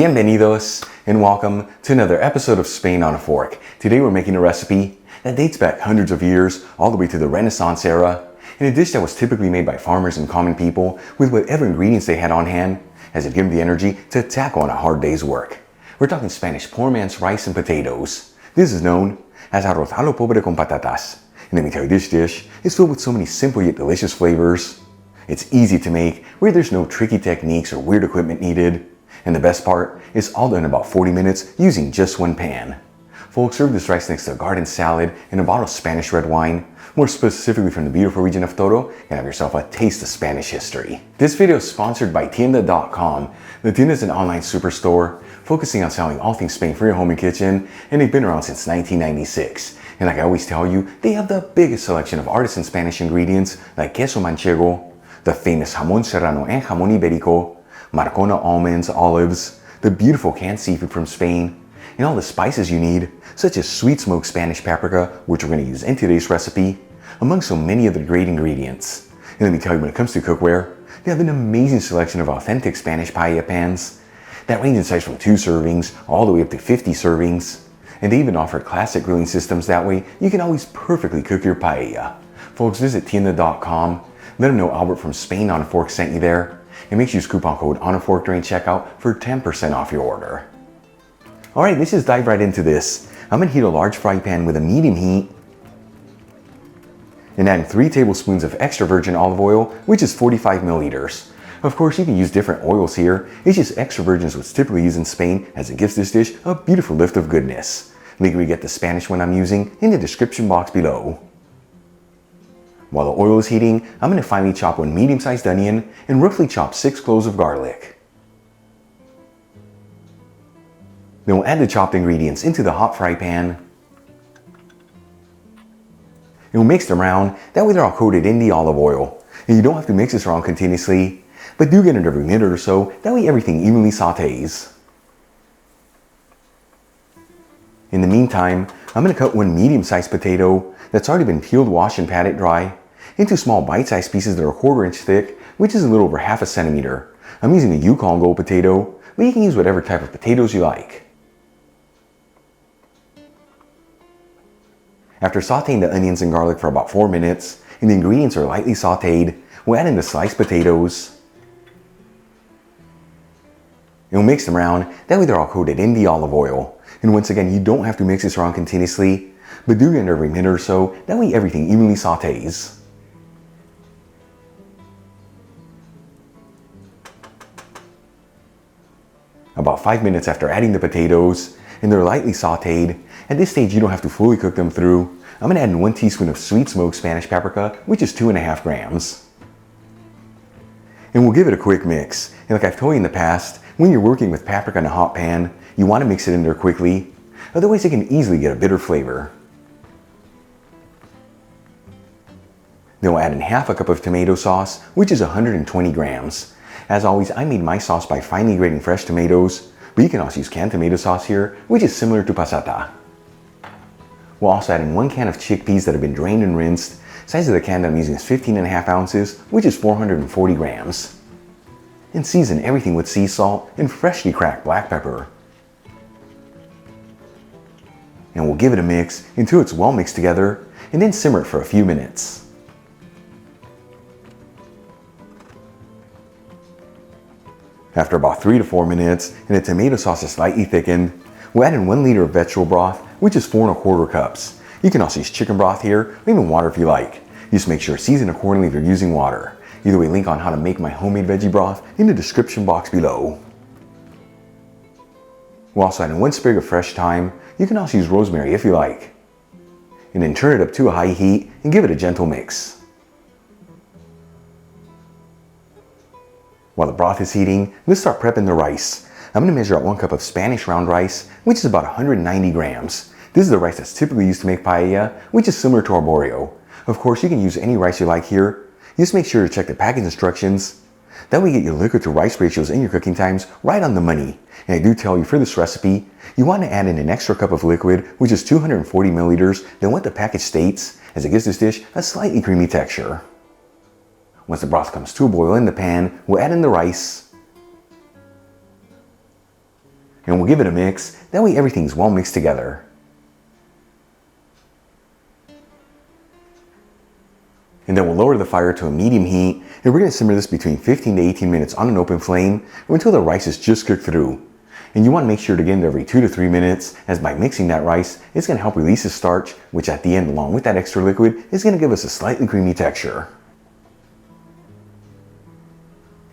Bienvenidos and welcome to another episode of Spain on a Fork. Today we're making a recipe that dates back hundreds of years, all the way to the Renaissance era, and a dish that was typically made by farmers and common people with whatever ingredients they had on hand, as it gave them the energy to tackle on a hard day's work. We're talking Spanish poor man's rice and potatoes. This is known as Arroz Pobre con Patatas. And let me tell you, this dish is filled with so many simple yet delicious flavors. It's easy to make, where there's no tricky techniques or weird equipment needed. And the best part is all done in about 40 minutes using just one pan. Folks, serve this rice next to a garden salad and a bottle of Spanish red wine, more specifically from the beautiful region of Toro, and have yourself a taste of Spanish history. This video is sponsored by Tienda.com. The Tienda is an online superstore focusing on selling all things Spain for your home and kitchen, and they've been around since 1996. And like I always tell you, they have the biggest selection of artisan Spanish ingredients like queso manchego, the famous jamón serrano and jamón ibérico, Marcona almonds, olives, the beautiful canned seafood from Spain, and all the spices you need, such as sweet smoked Spanish paprika, which we're going to use in today's recipe, among so many other great ingredients. And let me tell you, when it comes to cookware, they have an amazing selection of authentic Spanish paella pans that range in size from 2 servings all the way up to 50 servings. And they even offer classic grilling systems, that way you can always perfectly cook your paella. Folks, visit Tienda.com, let them know Albert from Spain on a Fork sent you there, and make sure you use coupon code ONAFORK during checkout for 10% off your order. Alright, let's just dive right into this. I'm going to heat a large fry pan with a medium heat and add 3 tablespoons of extra virgin olive oil, which is 45 milliliters. Of course, you can use different oils here. It's just extra virgin is what's typically used in Spain, as it gives this dish a beautiful lift of goodness. Link where you get the Spanish one I'm using in the description box below. While the oil is heating, I'm going to finely chop 1 medium-sized onion and roughly chop 6 cloves of garlic. Then we'll add the chopped ingredients into the hot fry pan. And we'll mix them around, that way they're all coated in the olive oil. And you don't have to mix this around continuously, but do get it every minute or so, that way everything evenly sautés. In the meantime, I'm going to cut 1 medium-sized potato that's already been peeled, washed, and patted dry into small bite-sized pieces that are 1/4 inch thick, which is a little over 1/2 centimeter. I'm using a Yukon Gold potato, but you can use whatever type of potatoes you like. After sauteing the onions and garlic for about 4 minutes, and the ingredients are lightly sauteed, we'll add in the sliced potatoes. And we'll mix them around, that way they're all coated in the olive oil. And once again, you don't have to mix this around continuously, but do it every minute or so, that way everything evenly sautés. About 5 minutes after adding the potatoes, and they're lightly sauteed, at this stage you don't have to fully cook them through, I'm going to add in 1 teaspoon of sweet smoked Spanish paprika, which is 2.5 grams. And we'll give it a quick mix. And like I've told you in the past, when you're working with paprika in a hot pan, you want to mix it in there quickly, otherwise it can easily get a bitter flavor. Then we'll add in 1/2 cup of tomato sauce, which is 120 grams. As always, I made my sauce by finely grating fresh tomatoes, but you can also use canned tomato sauce here, which is similar to passata. We'll also add in 1 can of chickpeas that have been drained and rinsed. Size of the can that I'm using is 15.5 ounces, which is 440 grams. And season everything with sea salt and freshly cracked black pepper. And we'll give it a mix until it's well mixed together, and then simmer it for a few minutes. After about 3 to 4 minutes, and the tomato sauce is slightly thickened, we'll add in 1 liter of vegetable broth, which is 4 1/4 cups. You can also use chicken broth here, or even water if you like. Just make sure to season accordingly if you're using water. Either way, link on how to make my homemade veggie broth in the description box below. We'll also add in 1 sprig of fresh thyme. You can also use rosemary if you like. And then turn it up to a high heat and give it a gentle mix. While the broth is heating, let's start prepping the rice. I'm going to measure out 1 cup of Spanish round rice, which is about 190 grams. This is the rice that's typically used to make paella, which is similar to arborio. Of course, you can use any rice you like here. Just make sure to check the package instructions. That way you get your liquid to rice ratios and your cooking times right on the money. And I do tell you, for this recipe, you want to add in an extra cup of liquid, which is 240 milliliters, than what the package states, as it gives this dish a slightly creamy texture. Once the broth comes to a boil in the pan, we'll add in the rice. And we'll give it a mix, that way everything's well mixed together. And then we'll lower the fire to a medium heat, and we're going to simmer this between 15 to 18 minutes on an open flame or until the rice is just cooked through. And you want to make sure to get it every 2 to 3 minutes, as by mixing that rice, it's going to help release the starch, which at the end, along with that extra liquid, is going to give us a slightly creamy texture.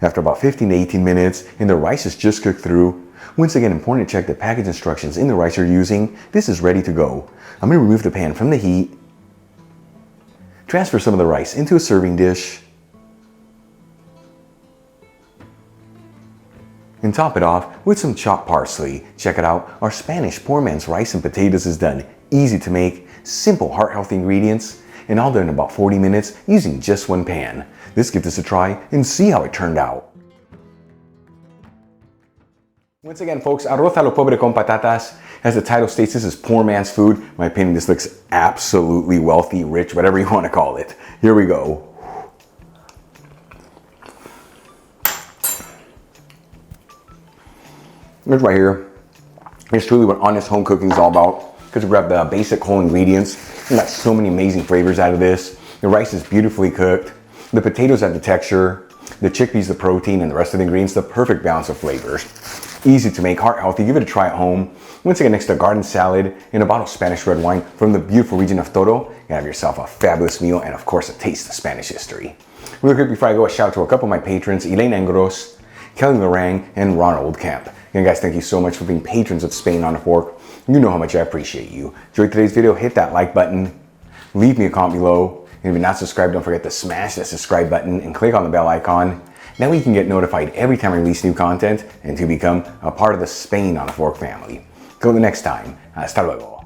After about 15 to 18 minutes, and the rice is just cooked through, once again, important to check the package instructions in the rice you're using. This is ready to go. I'm going to remove the pan from the heat, transfer some of the rice into a serving dish, and top it off with some chopped parsley. Check it out, our Spanish poor man's rice and potatoes is done. Easy to make, simple heart-healthy ingredients, and all done in about 40 minutes using just one pan. Let's give this a try and see how it turned out. Once again, folks, Arroz a lo Pobre con Patatas. As the title states, this is poor man's food. In my opinion, this looks absolutely wealthy, rich, whatever you want to call it. Here we go. It's right here. It's truly what honest home cooking is all about, because we grab the basic whole ingredients. We got so many amazing flavors out of this. The rice is beautifully cooked. The potatoes have the texture. The chickpeas, the protein, and the rest of the ingredients, the perfect balance of flavors. Easy to make, heart healthy. Give it a try at home. Once again, next to a garden salad and a bottle of Spanish red wine from the beautiful region of Toro, you have yourself a fabulous meal and, of course, a taste of Spanish history. Really quick before I go, a shout out to a couple of my patrons, Elaine Engros, Kelly Lorang, and Ronald Camp. Again, guys, thank you so much for being patrons of Spain on a Fork. You know how much I appreciate you. Enjoyed today's video, hit that like button, leave me a comment below, and if you're not subscribed, don't forget to smash that subscribe button and click on the bell icon. That way you can get notified every time I release new content and to become a part of the Spain on a Fork family. Till the next time, hasta luego.